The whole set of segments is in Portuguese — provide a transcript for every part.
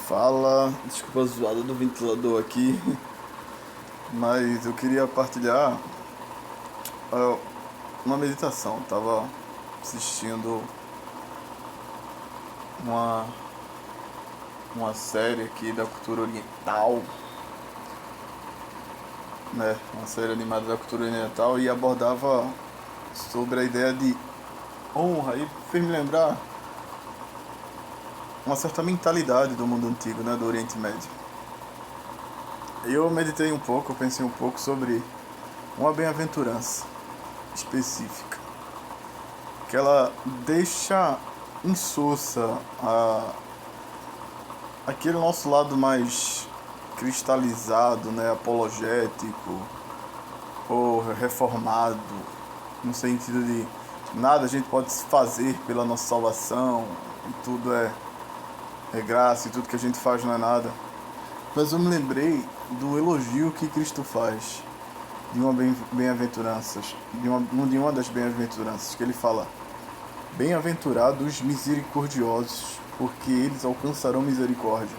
Fala, desculpa a zoada do ventilador aqui, mas eu queria partilhar ah, uma meditação. Eu tava assistindo uma, uma série aqui da cultura oriental, né? Uma série animada da cultura oriental e abordava sobre a ideia de honra e fez me lembrar uma certa mentalidade do mundo antigo, né? Do Oriente Médio. Eu meditei um pouco, eu pensei um pouco sobre uma bem-aventurança específica, que ela deixa insossa aquele nosso lado mais cristalizado, né, apologético ou reformado, no sentido de nada a gente pode fazer pela nossa salvação e tudo é graça e tudo que a gente faz não é nada. Mas eu me lembrei do elogio que Cristo faz de uma bem-aventurança, de uma das bem-aventuranças, que ele fala: bem-aventurados os misericordiosos, porque eles alcançarão misericórdia.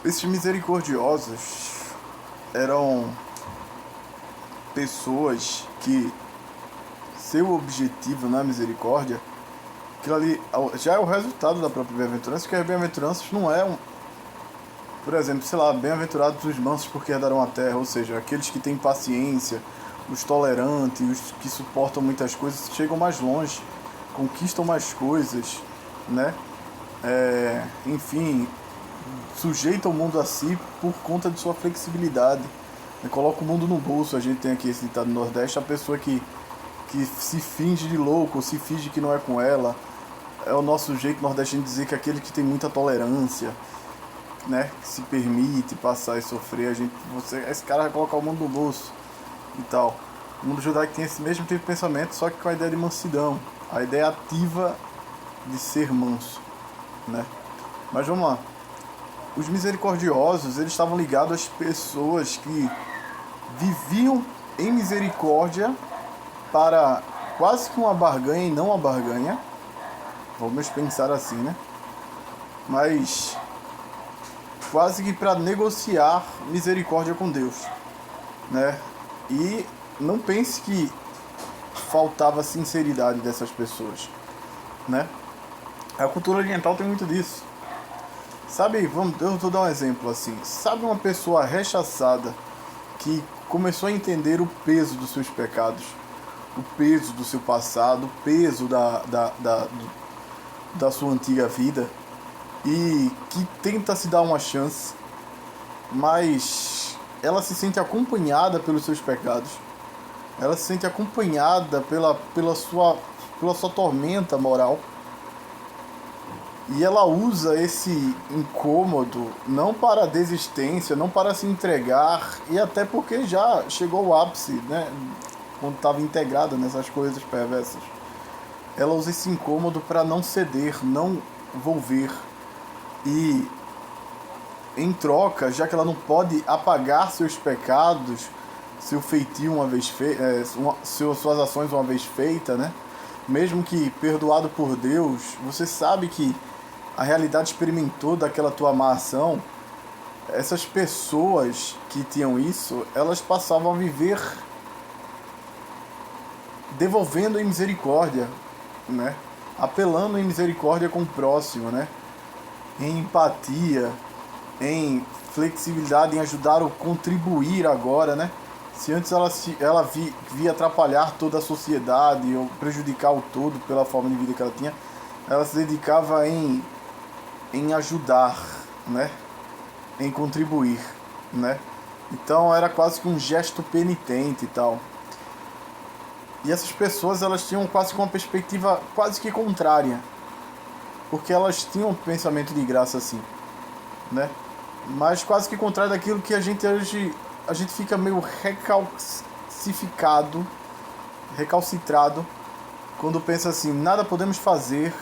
Esses misericordiosos eram pessoas que seu objetivo na misericórdia, aquilo ali já é o resultado da própria bem-aventurança, porque as bem-aventuranças não é por exemplo, sei lá, bem-aventurados os mansos porque herdarão a terra, ou seja, aqueles que têm paciência, os tolerantes, os que suportam muitas coisas, chegam mais longe, conquistam mais coisas, né? Enfim, sujeitam o mundo a si por conta de sua flexibilidade. Coloca o mundo no bolso. A gente tem aqui esse ditado no Nordeste: a pessoa que se finge de louco, ou se finge que não é com ela. É o nosso jeito nordestino de dizer que aquele que tem muita tolerância, né, que se permite passar e sofrer, esse cara vai colocar o mundo no bolso e tal. O mundo judaico tem esse mesmo tipo de pensamento, só que com a ideia de mansidão, a ideia ativa de ser manso, né? Mas vamos lá. Os misericordiosos, eles estavam ligados às pessoas que viviam em misericórdia para quase que uma barganha e não uma barganha. Vamos pensar assim, né? Mas quase que para negociar misericórdia com Deus, né? E não pense que faltava sinceridade dessas pessoas, né? A cultura oriental tem muito disso. Sabe, eu vou dar um exemplo assim. Sabe uma pessoa rechaçada que começou a entender o peso dos seus pecados, o peso do seu passado, o peso da sua antiga vida, e que tenta se dar uma chance, mas ela se sente acompanhada pelos seus pecados, ela se sente acompanhada pela sua tormenta moral, e ela usa esse incômodo não para a desistência, não para se entregar, e até porque já chegou ao ápice, né, quando estava integrada nessas coisas perversas. Ela usa esse incômodo para não ceder, não volver. E em troca, já que ela não pode apagar seus pecados, seu feitio uma vez suas ações uma vez feitas, né? Mesmo que perdoado por Deus, você sabe que a realidade experimentou daquela tua má ação. Essas pessoas que tinham isso, elas passavam a viver devolvendo em misericórdia, né? Apelando em misericórdia com o próximo, né? Em empatia, em flexibilidade, em ajudar ou contribuir agora, né? Se antes ela via atrapalhar toda a sociedade ou prejudicar o todo pela forma de vida que ela tinha, ela se dedicava em ajudar, né? Em contribuir, né? Então era quase que um gesto penitente e tal. E essas pessoas, elas tinham quase que uma perspectiva quase que contrária, porque elas tinham um pensamento de graça assim, né? Mas quase que contrário daquilo que a gente hoje fica meio recalcitrado quando pensa assim: nada podemos fazer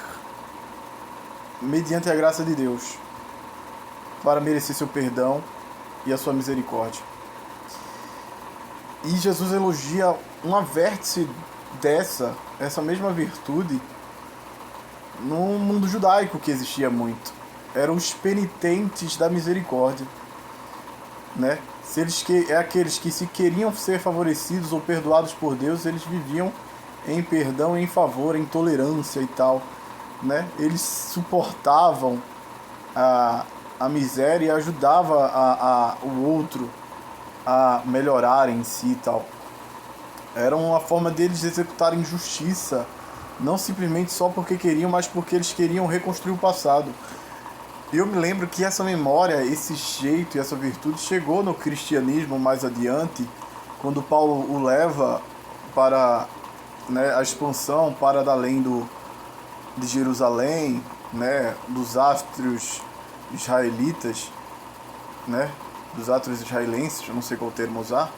mediante a graça de Deus para merecer seu perdão e a sua misericórdia. E Jesus elogia uma vértice essa mesma virtude no mundo judaico, que existia muito, eram os penitentes da misericórdia, né? Aqueles que se queriam ser favorecidos ou perdoados por Deus, eles viviam em perdão, em favor, em tolerância e tal, né? Eles suportavam a miséria e ajudavam o outro a melhorar em si e tal. Era uma forma deles executarem justiça, não simplesmente só porque queriam, mas porque eles queriam reconstruir o passado. Eu me lembro que essa memória, esse jeito e essa virtude chegou no cristianismo mais adiante, quando Paulo o leva para, né, a expansão para além de Jerusalém, né, dos átrios israelitas, né, dos átrios israelenses, eu não sei qual termo usar.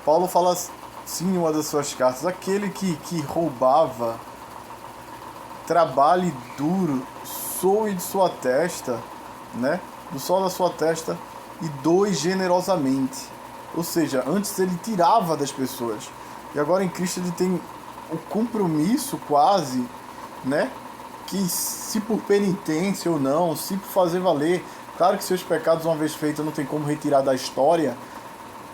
Paulo fala assim em uma das suas cartas: aquele que roubava, trabalhe duro, soe de sua testa, né, do sol da sua testa, e doe generosamente. Ou seja, antes ele tirava das pessoas, e agora em Cristo ele tem o compromisso quase, né, que se por penitência ou não, se por fazer valer, claro que seus pecados uma vez feitos não tem como retirar da história,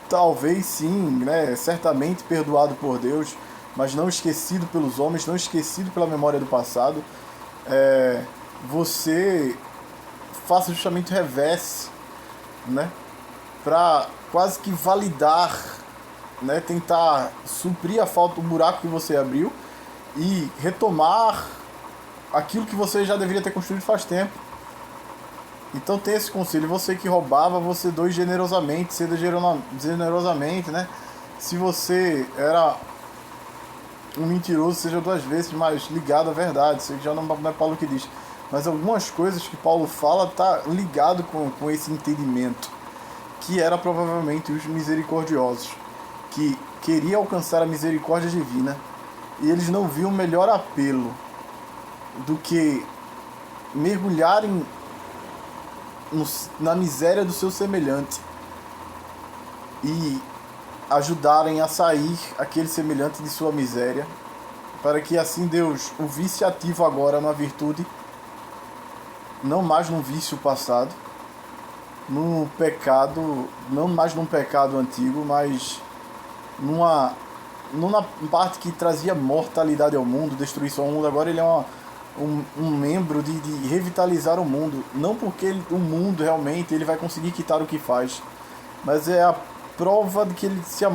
talvez sim, né, certamente perdoado por Deus, mas não esquecido pelos homens, não esquecido pela memória do passado, você faça justamente o revés, né, para quase que validar, né, tentar suprir a falta, o buraco que você abriu e retomar aquilo que você já deveria ter construído faz tempo. Então tem esse conselho: você que roubava, você doe generosamente, ceda generosamente, né? Se você era um mentiroso, seja 2 vezes mais ligado à verdade. Isso já não é Paulo que diz, mas algumas coisas que Paulo fala tá ligado com esse entendimento, que era provavelmente os misericordiosos, que queria alcançar a misericórdia divina, e eles não viam melhor apelo do que mergulharem na miséria do seu semelhante e ajudarem a sair aquele semelhante de sua miséria, para que assim Deus o visse ativo agora na virtude, não mais num vício passado, no pecado, não mais num pecado antigo, mas numa parte que trazia mortalidade ao mundo, destruição ao mundo. Agora ele é um membro de revitalizar o mundo, não porque o mundo realmente ele vai conseguir quitar o que faz, mas é a prova de que ele se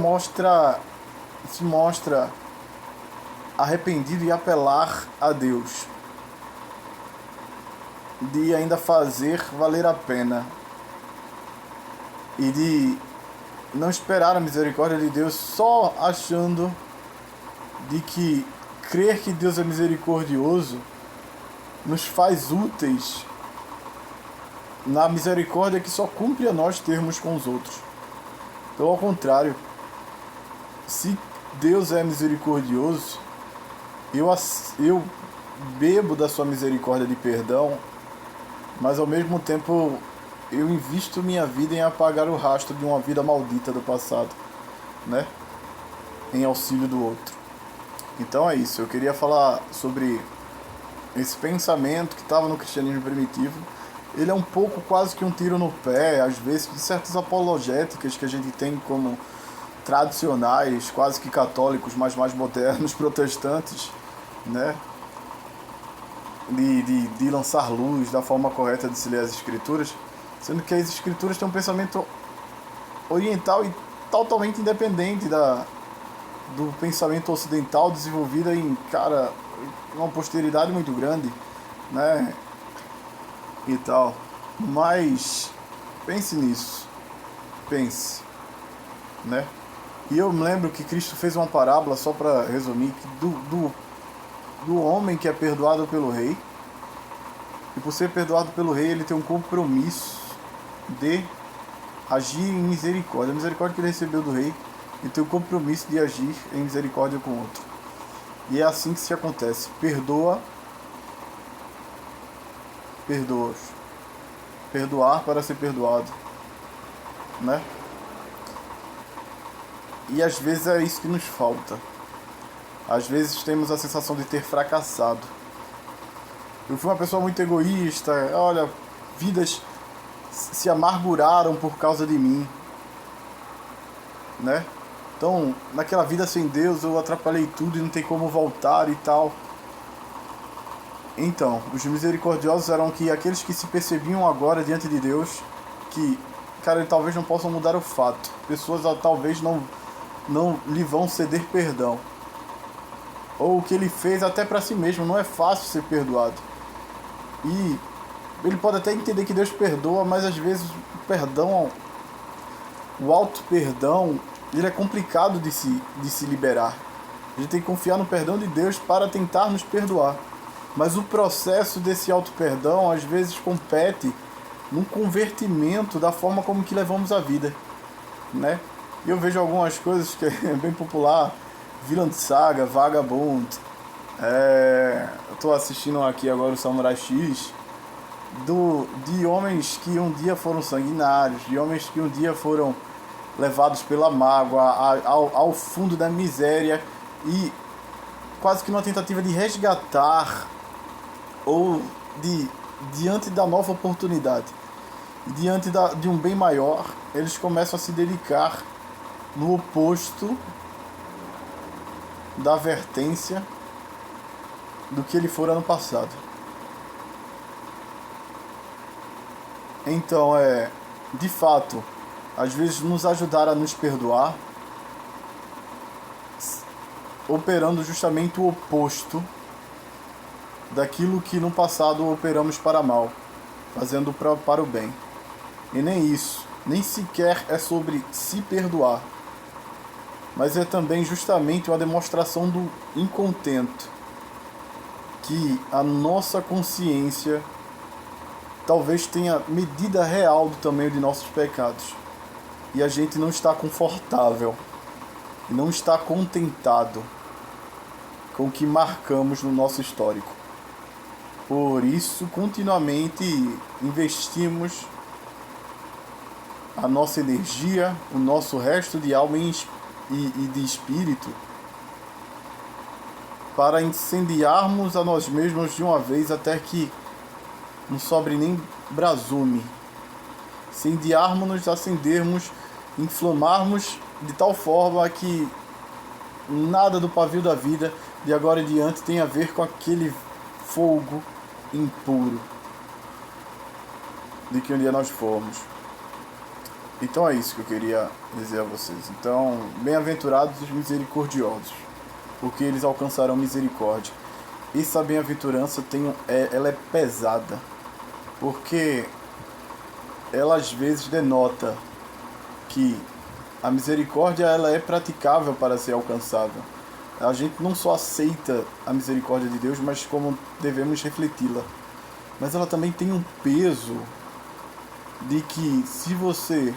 mostra arrependido e apelar a Deus, de ainda fazer valer a pena e de não esperar a misericórdia de Deus só achando de que crer que Deus é misericordioso nos faz úteis na misericórdia que só cumpre a nós termos com os outros. Então, ao contrário, se Deus é misericordioso, eu bebo da sua misericórdia de perdão, mas ao mesmo tempo eu invisto minha vida em apagar o rastro de uma vida maldita do passado, né, em auxílio do outro. Então é isso, eu queria falar sobre esse pensamento que estava no cristianismo primitivo. Ele é um pouco quase que um tiro no pé, às vezes, de certas apologéticas que a gente tem como tradicionais, quase que católicos, mas mais modernos, protestantes, né? De lançar luz da forma correta de se ler as escrituras, sendo que as escrituras têm um pensamento oriental e totalmente independente do pensamento ocidental, desenvolvido em, uma posteridade muito grande, né, e tal. Mas pense nisso, né. E eu me lembro que Cristo fez uma parábola, só para resumir, do homem que é perdoado pelo rei, e por ser perdoado pelo rei ele tem um compromisso de agir em misericórdia. A misericórdia que ele recebeu do rei, ele tem o compromisso de agir em misericórdia com o outro. E é assim que se acontece: perdoa, perdoa-os. Perdoar para ser perdoado, né? E às vezes é isso que nos falta. Às vezes temos a sensação de ter fracassado, Eu fui uma pessoa muito egoísta, olha, vidas se amarguraram por causa de mim, né? Então, naquela vida sem Deus, eu atrapalhei tudo e não tem como voltar e tal. Então, os misericordiosos eram que aqueles que se percebiam agora diante de Deus, que, cara, eles talvez não possam mudar o fato. Pessoas talvez não lhe vão ceder perdão. Ou o que ele fez até para si mesmo, não é fácil ser perdoado. E ele pode até entender que Deus perdoa, mas às vezes o perdão, o auto-perdão, ele é complicado de se liberar. A gente tem que confiar no perdão de Deus para tentar nos perdoar. Mas o processo desse auto-perdão, às vezes, compete num convertimento da forma como que levamos a vida, né? E eu vejo algumas coisas que é bem popular, Vinland Saga, Vagabond. Eu estou assistindo aqui agora o Samurai X, de homens que um dia foram sanguinários, de homens que um dia foram levados pela mágoa ao fundo da miséria e quase que numa tentativa de resgatar ou diante da nova oportunidade, diante de um bem maior, eles começam a se dedicar no oposto da vertência do que ele fora no passado. Então, de fato, às vezes nos ajudar a nos perdoar, operando justamente o oposto daquilo que no passado operamos para mal, fazendo para o bem. E nem isso, nem sequer é sobre se perdoar, mas é também justamente uma demonstração do incontento, que a nossa consciência talvez tenha medida real do tamanho de nossos pecados, e a gente não está confortável, não está contentado com o que marcamos no nosso histórico. Por isso, continuamente investimos a nossa energia, o nosso resto de alma e de espírito para incendiarmos a nós mesmos de uma vez até que não sobre nem brasume. Incendiarmos-nos, acendermos, inflamarmos de tal forma que nada do pavio da vida de agora em diante tem a ver com aquele fogo impuro de que um dia nós fomos. Então é isso que eu queria dizer a vocês. Então, bem-aventurados os misericordiosos, porque eles alcançarão misericórdia. Essa bem-aventurança ela é pesada, porque ela às vezes denota que a misericórdia ela é praticável para ser alcançável. A gente não só aceita a misericórdia de Deus, mas como devemos refleti-la. Mas ela também tem um peso de que se você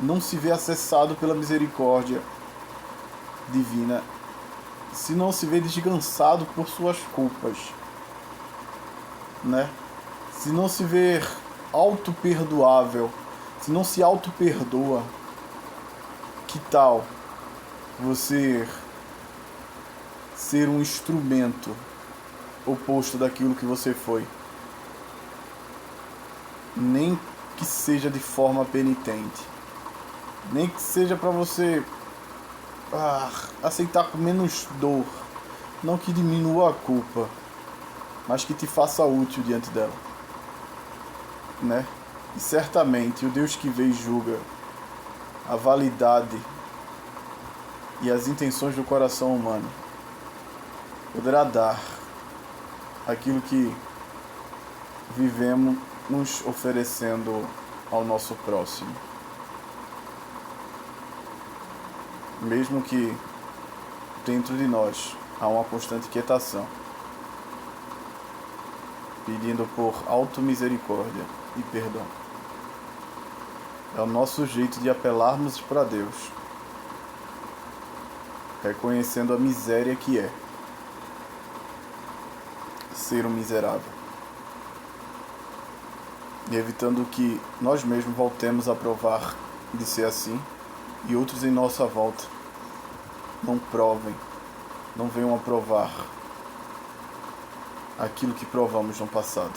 não se vê acessado pela misericórdia divina, se não se vê descansado por suas culpas, né? Se não se vê auto-perdoável, se não se auto-perdoa, que tal você ser um instrumento oposto daquilo que você foi? Nem que seja de forma penitente, nem que seja para você aceitar com menos dor, não que diminua a culpa, mas que te faça útil diante dela, né? E certamente o Deus que vê e julga a validade e as intenções do coração humano poderá dar aquilo que vivemos nos oferecendo ao nosso próximo. Mesmo que dentro de nós há uma constante quietação, pedindo por auto-misericórdia e perdão. É o nosso jeito de apelarmos para Deus, reconhecendo a miséria que é ser um miserável, e evitando que nós mesmos voltemos a provar de ser assim e outros em nossa volta não provem, não venham a provar aquilo que provamos no passado.